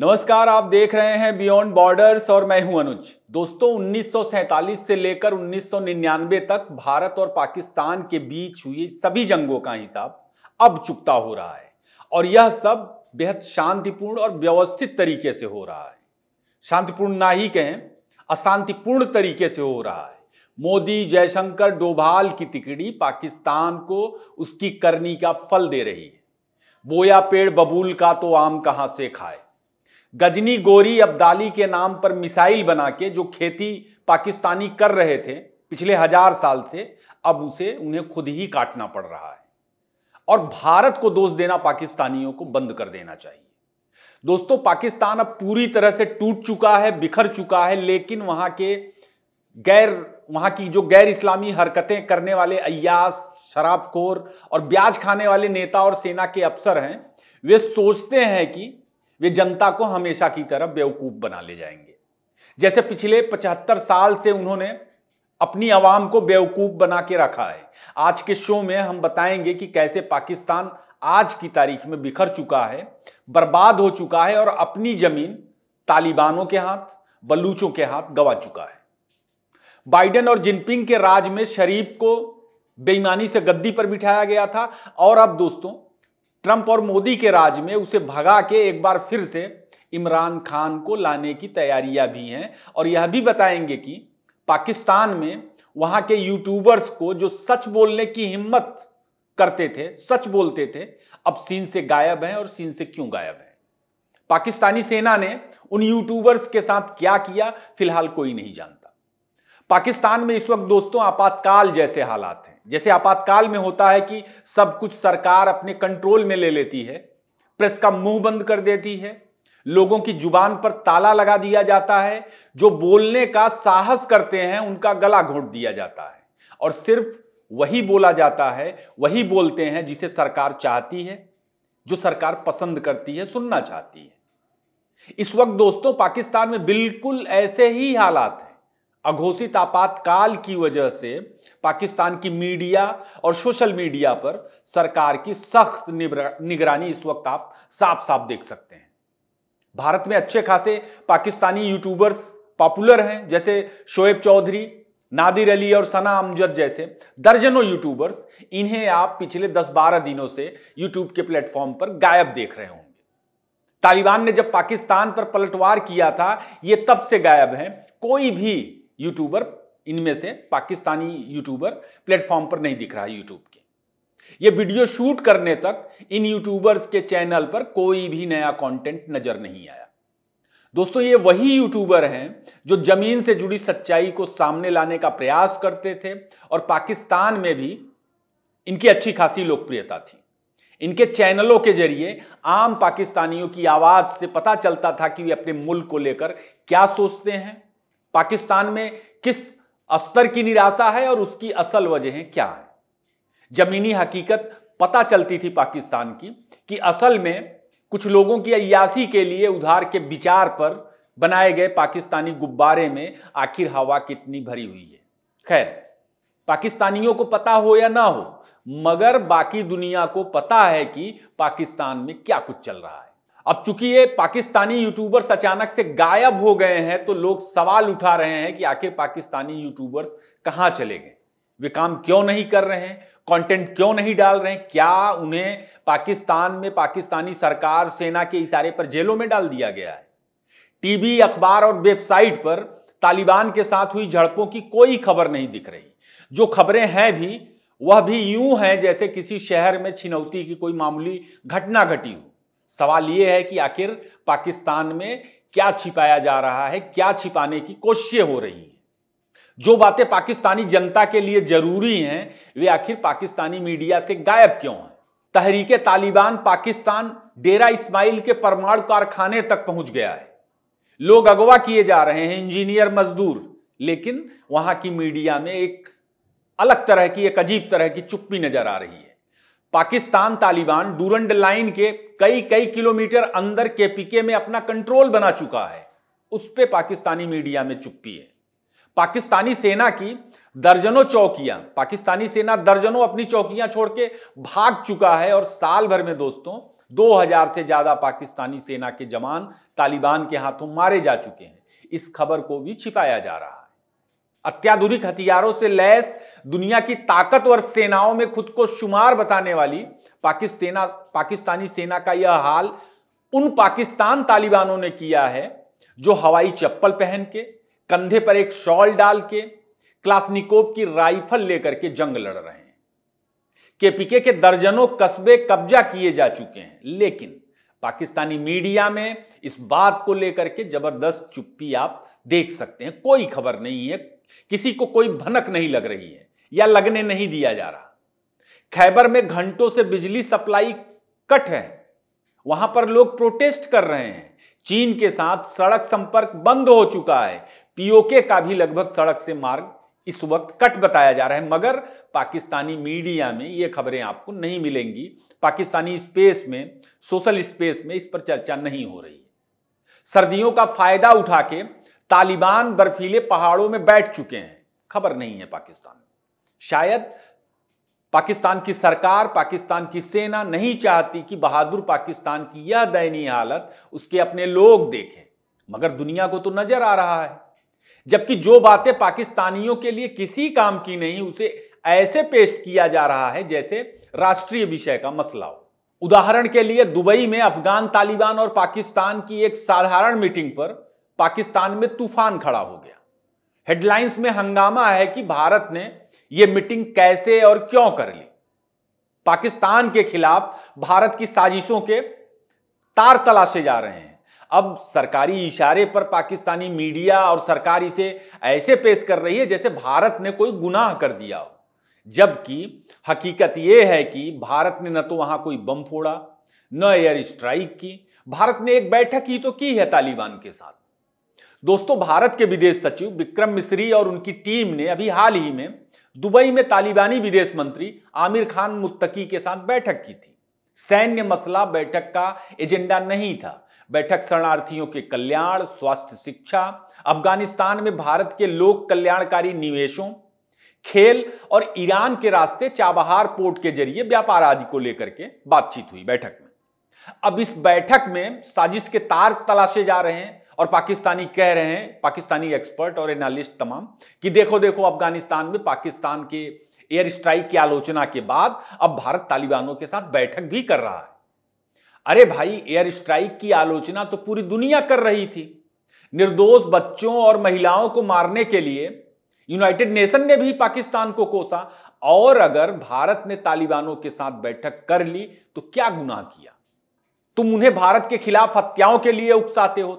नमस्कार, आप देख रहे हैं बियॉन्ड बॉर्डर्स और मैं हूं अनुज। दोस्तों, 1947 से लेकर 1999 तक भारत और पाकिस्तान के बीच हुई सभी जंगों का हिसाब अब चुकता हो रहा है और यह सब बेहद शांतिपूर्ण और व्यवस्थित तरीके से हो रहा है। शांतिपूर्ण ना ही कहें, अशांतिपूर्ण तरीके से हो रहा है। मोदी, जयशंकर, डोभाल की तिकड़ी पाकिस्तान को उसकी करनी का फल दे रही है। बोया पेड़ बबूल का तो आम कहां से खाए। गजनी, गोरी, अब्दाली के नाम पर मिसाइल बना के जो खेती पाकिस्तानी कर रहे थे पिछले 1000 साल से, अब उन्हें खुद ही काटना पड़ रहा है। और भारत को दोष देना पाकिस्तानियों को बंद कर देना चाहिए। दोस्तों, पाकिस्तान अब पूरी तरह से टूट चुका है, बिखर चुका है, लेकिन वहां की जो गैर इस्लामी हरकतें करने वाले अय्याश, शराबखोर और ब्याज खाने वाले नेता और सेना के अफसर हैं, वे सोचते हैं कि वे जनता को हमेशा की तरह बेवकूफ बना ले जाएंगे। जैसे पिछले 75 साल से उन्होंने अपनी आवाम को बेवकूफ बना के रखा है। आज के शो में हम बताएंगे कि कैसे पाकिस्तान आज की तारीख में बिखर चुका है, बर्बाद हो चुका है और अपनी जमीन तालिबानों के हाथ, बलूचों के हाथ गंवा चुका है। बाइडेन और जिनपिंग के राज में शरीफ को बेईमानी से गद्दी पर बिठाया गया था और अब दोस्तों ट्रंप और मोदी के राज में उसे भगा के एक बार फिर से इमरान खान को लाने की तैयारियां भी हैं। और यह भी बताएंगे कि पाकिस्तान में वहां के यूट्यूबर्स को जो सच बोलने की हिम्मत करते थे, सच बोलते थे, अब सीन से गायब हैं और सीन से क्यों गायब हैं। पाकिस्तानी सेना ने उन यूट्यूबर्स के साथ क्या किया, फिलहाल कोई नहीं जानता। पाकिस्तान में इस वक्त दोस्तों आपातकाल जैसे हालात हैं। जैसे आपातकाल में होता है कि सब कुछ सरकार अपने कंट्रोल में ले लेती है, प्रेस का मुंह बंद कर देती है, लोगों की जुबान पर ताला लगा दिया जाता है, जो बोलने का साहस करते हैं उनका गला घोंट दिया जाता है और सिर्फ वही बोला जाता है, वही बोलते हैं जिसे सरकार चाहती है, जो सरकार पसंद करती है, सुनना चाहती है। इस वक्त दोस्तों पाकिस्तान में बिल्कुल ऐसे ही हालात हैं। अघोषित आपातकाल की वजह से पाकिस्तान की मीडिया और सोशल मीडिया पर सरकार की सख्त निगरानी इस वक्त आप साफ साफ देख सकते हैं। भारत में अच्छे खासे पाकिस्तानी यूट्यूबर्स पॉपुलर हैं, जैसे शोएब चौधरी, नादिर अली और सना अमजद जैसे दर्जनों यूट्यूबर्स। इन्हें आप पिछले 10-12 दिनों से यूट्यूब के प्लेटफॉर्म पर गायब देख रहे होंगे। तालिबान ने जब पाकिस्तान पर पलटवार किया था, ये तब से गायब हैं। कोई भी यूट्यूबर इनमें से पाकिस्तानी यूट्यूबर प्लेटफॉर्म पर नहीं दिख रहा है यूट्यूब के। ये वीडियो शूट करने तक इन यूट्यूबर्स के चैनल पर कोई भी नया कंटेंट नजर नहीं आया। दोस्तों, ये वही यूट्यूबर हैं जो जमीन से जुड़ी सच्चाई को सामने लाने का प्रयास करते थे और पाकिस्तान में भी इनकी अच्छी खासी लोकप्रियता थी। इनके चैनलों के जरिए आम पाकिस्तानियों की आवाज से पता चलता था कि वे अपने मुल्क को लेकर क्या सोचते हैं, पाकिस्तान में किस स्तर की निराशा है और उसकी असल वजहें क्या है। जमीनी हकीकत पता चलती थी पाकिस्तान की कि असल में कुछ लोगों की अय्याशी के लिए उधार के विचार पर बनाए गए पाकिस्तानी गुब्बारे में आखिर हवा कितनी भरी हुई है। खैर, पाकिस्तानियों को पता हो या ना हो, मगर बाकी दुनिया को पता है कि पाकिस्तान में क्या कुछ चल रहा है। अब चूंकि ये पाकिस्तानी यूट्यूबर्स अचानक से गायब हो गए हैं, तो लोग सवाल उठा रहे हैं कि आखिर पाकिस्तानी यूट्यूबर्स कहां चले गए, वे काम क्यों नहीं कर रहे हैं, कंटेंट क्यों नहीं डाल रहे हैं, क्या उन्हें पाकिस्तान में पाकिस्तानी सरकार, सेना के इशारे पर जेलों में डाल दिया गया है। टीवी, अखबार और वेबसाइट पर तालिबान के साथ हुई झड़पों की कोई खबर नहीं दिख रही। जो खबरें हैं भी, वह भी यूं हैं जैसे किसी शहर में छिनौती की कोई मामूली घटना घटी हो। सवाल यह है कि आखिर पाकिस्तान में क्या छिपाया जा रहा है, क्या छिपाने की कोशिशें हो रही हैं। जो बातें पाकिस्तानी जनता के लिए जरूरी हैं, वे आखिर पाकिस्तानी मीडिया से गायब क्यों हैं। तहरीके तालिबान पाकिस्तान डेरा इस्माइल के परमाणु कारखाने तक पहुंच गया है। लोग अगवा किए जा रहे हैं, इंजीनियर, मजदूर, लेकिन वहां की मीडिया में एक अलग तरह की, एक अजीब तरह की चुप्पी नजर आ रही है। पाकिस्तान तालिबान डूरंड लाइन के कई किलोमीटर अंदर केपीके में अपना कंट्रोल बना चुका है। उस पे पाकिस्तानी मीडिया में चुप्पी है। पाकिस्तानी सेना की दर्जनों चौकियां, पाकिस्तानी सेना दर्जनों अपनी चौकियां छोड़ के भाग चुका है और साल भर में दोस्तों 2000 से ज्यादा पाकिस्तानी सेना के जवान तालिबान के हाथों मारे जा चुके हैं। इस खबर को भी छिपाया जा रहा है। अत्याधुनिक हथियारों से लैस दुनिया की ताकतवर सेनाओं में खुद को शुमार बताने वाली पाकिस्तानी सेना का यह हाल उन पाकिस्तान तालिबानों ने किया है जो हवाई चप्पल पहन के, कंधे पर एक शॉल डाल के, क्लासनिकोव की राइफल लेकर के जंग लड़ रहे हैं। केपीके के दर्जनों कस्बे कब्जा किए जा चुके हैं, लेकिन पाकिस्तानी मीडिया में इस बात को लेकर के जबरदस्त चुप्पी आप देख सकते हैं। कोई खबर नहीं है, किसी को कोई भनक नहीं लग रही है या लगने नहीं दिया जा रहा। खैबर में घंटों से बिजली सप्लाई कट है, वहां पर लोग प्रोटेस्ट कर रहे हैं। चीन के साथ सड़क संपर्क बंद हो चुका है। पीओके का भी लगभग सड़क से मार्ग इस वक्त कट बताया जा रहा है, मगर पाकिस्तानी मीडिया में ये खबरें आपको नहीं मिलेंगी। पाकिस्तानी स्पेस में, सोशल स्पेस में इस पर चर्चा नहीं हो रही है। सर्दियों का फायदा उठा के तालिबान बर्फीले पहाड़ों में बैठ चुके हैं, खबर नहीं है पाकिस्तान में। शायद पाकिस्तान की सरकार, पाकिस्तान की सेना नहीं चाहती कि बहादुर पाकिस्तान की यह दयनीय हालत उसके अपने लोग देखें, मगर दुनिया को तो नजर आ रहा है। जबकि जो बातें पाकिस्तानियों के लिए किसी काम की नहीं, उसे ऐसे पेश किया जा रहा है जैसे राष्ट्रीय विषय का मसला हो। उदाहरण के लिए दुबई में अफगान तालिबान और पाकिस्तान की एक साधारण मीटिंग पर पाकिस्तान में तूफान खड़ा हो गया। हेडलाइंस में हंगामा है कि भारत ने यह मीटिंग कैसे और क्यों कर ली। पाकिस्तान के खिलाफ भारत की साजिशों के तार तलाशे जा रहे हैं। अब सरकारी इशारे पर पाकिस्तानी मीडिया और सरकार इसे ऐसे पेश कर रही है जैसे भारत ने कोई गुनाह कर दिया हो, जबकि हकीकत यह है कि भारत ने न तो वहां कोई बम फोड़ा, न एयर स्ट्राइक की। भारत ने एक बैठक ही तो की है तालिबान के साथ। दोस्तों, भारत के विदेश सचिव विक्रम मिस्री और उनकी टीम ने अभी हाल ही में दुबई में तालिबानी विदेश मंत्री आमिर खान मुत्तकी के साथ बैठक की थी। सैन्य मसला बैठक का एजेंडा नहीं था। बैठक शरणार्थियों के कल्याण, स्वास्थ्य, शिक्षा, अफगानिस्तान में भारत के लोक कल्याणकारी निवेशों, खेल और ईरान के रास्ते चाबहार पोर्ट के जरिए व्यापार आदि को लेकर के बातचीत हुई बैठक में। अब इस बैठक में साजिश के तार तलाशे जा रहे हैं और पाकिस्तानी कह रहे हैं, पाकिस्तानी एक्सपर्ट और एनालिस्ट तमाम, कि देखो देखो अफगानिस्तान में पाकिस्तान के एयर स्ट्राइक की आलोचना के बाद अब भारत तालिबानों के साथ बैठक भी कर रहा है। अरे भाई, एयर स्ट्राइक की आलोचना तो पूरी दुनिया कर रही थी। निर्दोष बच्चों और महिलाओं को मारने के लिए यूनाइटेड नेशन ने भी पाकिस्तान को कोसा, और अगर भारत ने तालिबानों के साथ बैठक कर ली तो क्या गुनाह किया? तुम उन्हें भारत के खिलाफ हत्याओं के लिए उकसाते हो,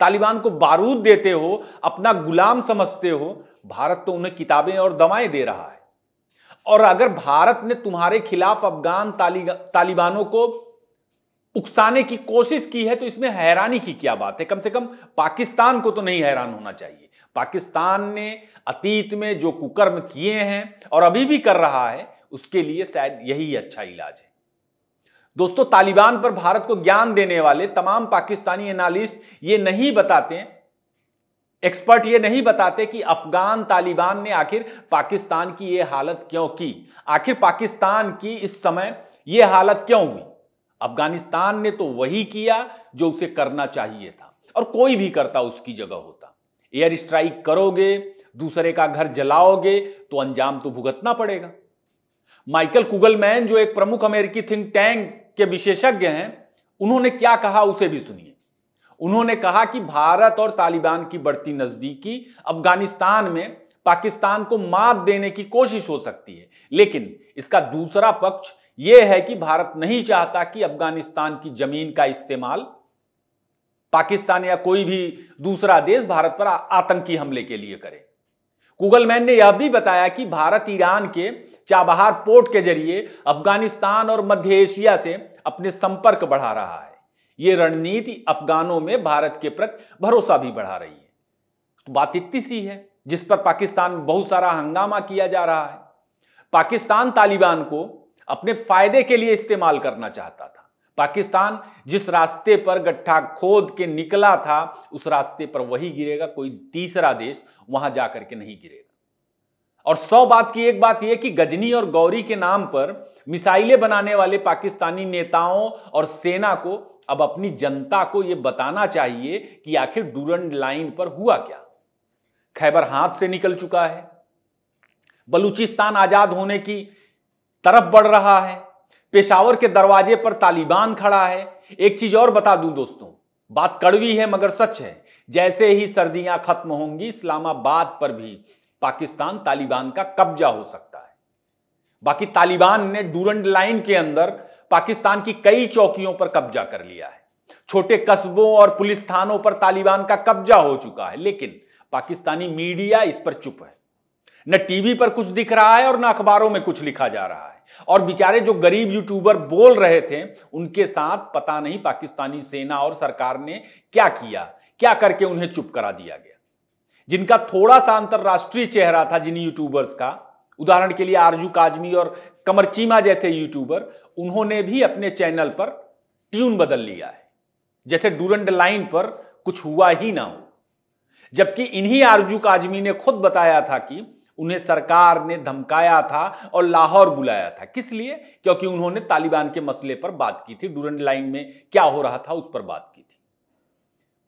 तालिबान को बारूद देते हो, अपना गुलाम समझते हो। भारत तो उन्हें किताबें और दवाएं दे रहा है। और अगर भारत ने तुम्हारे खिलाफ अफगान तालिबानों को उकसाने की कोशिश की है तो इसमें हैरानी की क्या बात है? कम से कम पाकिस्तान को तो नहीं हैरान होना चाहिए। पाकिस्तान ने अतीत में जो कुकर्म किए हैं और अभी भी कर रहा है, उसके लिए शायद यही अच्छा इलाज है। दोस्तों, तालिबान पर भारत को ज्ञान देने वाले तमाम पाकिस्तानी एनालिस्ट ये नहीं बताते, एक्सपर्ट ये नहीं बताते कि अफगान तालिबान ने आखिर पाकिस्तान की ये हालत क्यों की। आखिर पाकिस्तान की इस समय ये हालत क्यों हुई? अफगानिस्तान ने तो वही किया जो उसे करना चाहिए था, और कोई भी करता उसकी जगह होता। एयर स्ट्राइक करोगे, दूसरे का घर जलाओगे तो अंजाम तो भुगतना पड़ेगा। माइकल कुगलमैन, जो एक प्रमुख अमेरिकी थिंक टैंक के विशेषज्ञ हैं, उन्होंने क्या कहा उसे भी सुनिए। उन्होंने कहा कि भारत और तालिबान की बढ़ती नजदीकी अफगानिस्तान में पाकिस्तान को मात देने की कोशिश हो सकती है, लेकिन इसका दूसरा पक्ष यह है कि भारत नहीं चाहता कि अफगानिस्तान की जमीन का इस्तेमाल पाकिस्तान या कोई भी दूसरा देश भारत पर आतंकी हमले के लिए करे। कुगलमैन ने यह भी बताया कि भारत ईरान के चाबहार पोर्ट के जरिए अफगानिस्तान और मध्य एशिया से अपने संपर्क बढ़ा रहा है। यह रणनीति अफगानों में भारत के प्रति भरोसा भी बढ़ा रही है। तो बात इतनी सी है जिस पर पाकिस्तान में बहुत सारा हंगामा किया जा रहा है। पाकिस्तान तालिबान को अपने फायदे के लिए इस्तेमाल करना चाहता था। पाकिस्तान जिस रास्ते पर गड्ढा खोद के निकला था, उस रास्ते पर वही गिरेगा, कोई तीसरा देश वहां जाकर के नहीं गिरेगा। और 100 बात की एक बात यह कि गजनी और गौरी के नाम पर मिसाइलें बनाने वाले पाकिस्तानी नेताओं और सेना को अब अपनी जनता को यह बताना चाहिए कि आखिर डूरंड लाइन पर हुआ क्या। खैबर हाथ से निकल चुका है, बलूचिस्तान आजाद होने की तरफ बढ़ रहा है, पेशावर के दरवाजे पर तालिबान खड़ा है। एक चीज और बता दूं दोस्तों, बात कड़वी है मगर सच है, जैसे ही सर्दियां खत्म होंगी इस्लामाबाद पर भी पाकिस्तान तालिबान का कब्जा हो सकता है। बाकी तालिबान ने डूरंड लाइन के अंदर पाकिस्तान की कई चौकियों पर कब्जा कर लिया है, छोटे कस्बों और पुलिस थानों पर तालिबान का कब्जा हो चुका है, लेकिन पाकिस्तानी मीडिया इस पर चुप है। न टीवी पर कुछ दिख रहा है और न अखबारों में कुछ लिखा जा रहा है। और बेचारे जो गरीब यूट्यूबर बोल रहे थे उनके साथ पता नहीं पाकिस्तानी सेना और सरकार ने क्या किया, क्या करके उन्हें चुप करा दिया गया। जिनका थोड़ा सा अंतरराष्ट्रीय चेहरा था, जिन यूट्यूबर्स का, उदाहरण के लिए आरजू काजमी और कमर चीमा जैसे यूट्यूबर, उन्होंने भी अपने चैनल पर ट्यून बदल लिया है, जैसे डूरंड लाइन पर कुछ हुआ ही ना हो। जबकि इन्हीं आरजू काजमी ने खुद बताया था कि उन्हें सरकार ने धमकाया था और लाहौर बुलाया था। किस लिए? क्योंकि उन्होंने तालिबान के मसले पर बात की थी, डूरंड लाइन में क्या हो रहा था उस पर बात की थी।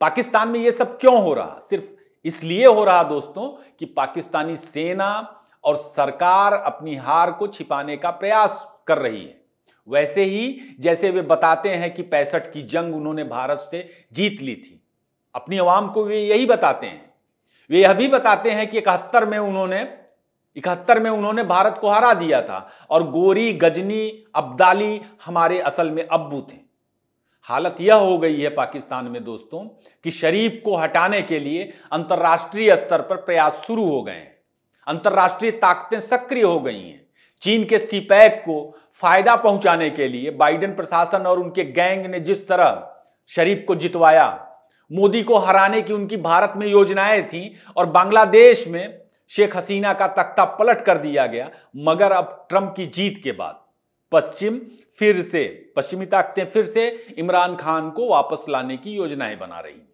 पाकिस्तान में यह सब क्यों हो रहा? सिर्फ इसलिए हो रहा दोस्तों कि पाकिस्तानी सेना और सरकार अपनी हार को छिपाने का प्रयास कर रही है। वैसे ही जैसे वे बताते हैं कि 65 की जंग उन्होंने भारत से जीत ली थी, अपनी अवाम को वे यही बताते हैं। वे यह भी बताते हैं कि 71 में उन्होंने भारत को हरा दिया था और गोरी, गजनी, अब्दाली हमारे असल में अब्बू थे। हालत यह हो गई है पाकिस्तान में दोस्तों कि शरीफ को हटाने के लिए अंतर्राष्ट्रीय स्तर पर प्रयास शुरू हो गए हैं। अंतर्राष्ट्रीय ताकतें सक्रिय हो गई हैं। चीन के सीपैक को फायदा पहुंचाने के लिए बाइडेन प्रशासन और उनके गैंग ने जिस तरह शरीफ को जितवाया, मोदी को हराने की उनकी भारत में योजनाएं थीं और बांग्लादेश में शेख हसीना का तख्ता पलट कर दिया गया, मगर अब ट्रंप की जीत के बाद पश्चिमी ताकतें फिर से इमरान खान को वापस लाने की योजनाएं बना रही हैं।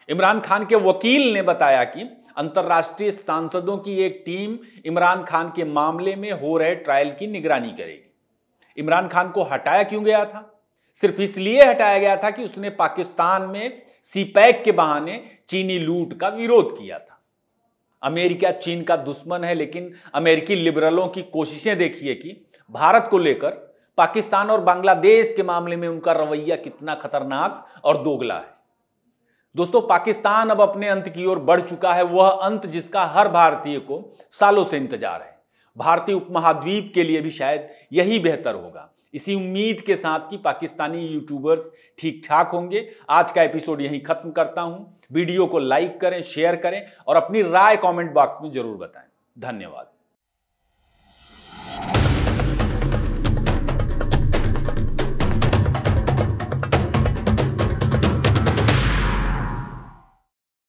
इमरान खान के वकील ने बताया कि अंतर्राष्ट्रीय सांसदों की एक टीम इमरान खान के मामले में हो रहे ट्रायल की निगरानी करेगी। इमरान खान को हटाया क्यों गया था? सिर्फ इसलिए हटाया गया था कि उसने पाकिस्तान में सीपैक के बहाने चीनी लूट का विरोध किया था। अमेरिका चीन का दुश्मन है, लेकिन अमेरिकी लिबरलों की कोशिशें देखिए कि भारत को लेकर पाकिस्तान और बांग्लादेश के मामले में उनका रवैया कितना खतरनाक और दोगला है। दोस्तों, पाकिस्तान अब अपने अंत की ओर बढ़ चुका है, वह अंत जिसका हर भारतीय को सालों से इंतजार है। भारतीय उपमहाद्वीप के लिए भी शायद यही बेहतर होगा। इसी उम्मीद के साथ कि पाकिस्तानी यूट्यूबर्स ठीक ठाक होंगे, आज का एपिसोड यहीं खत्म करता हूं। वीडियो को लाइक करें, शेयर करें और अपनी राय कमेंट बॉक्स में जरूर बताएं। धन्यवाद।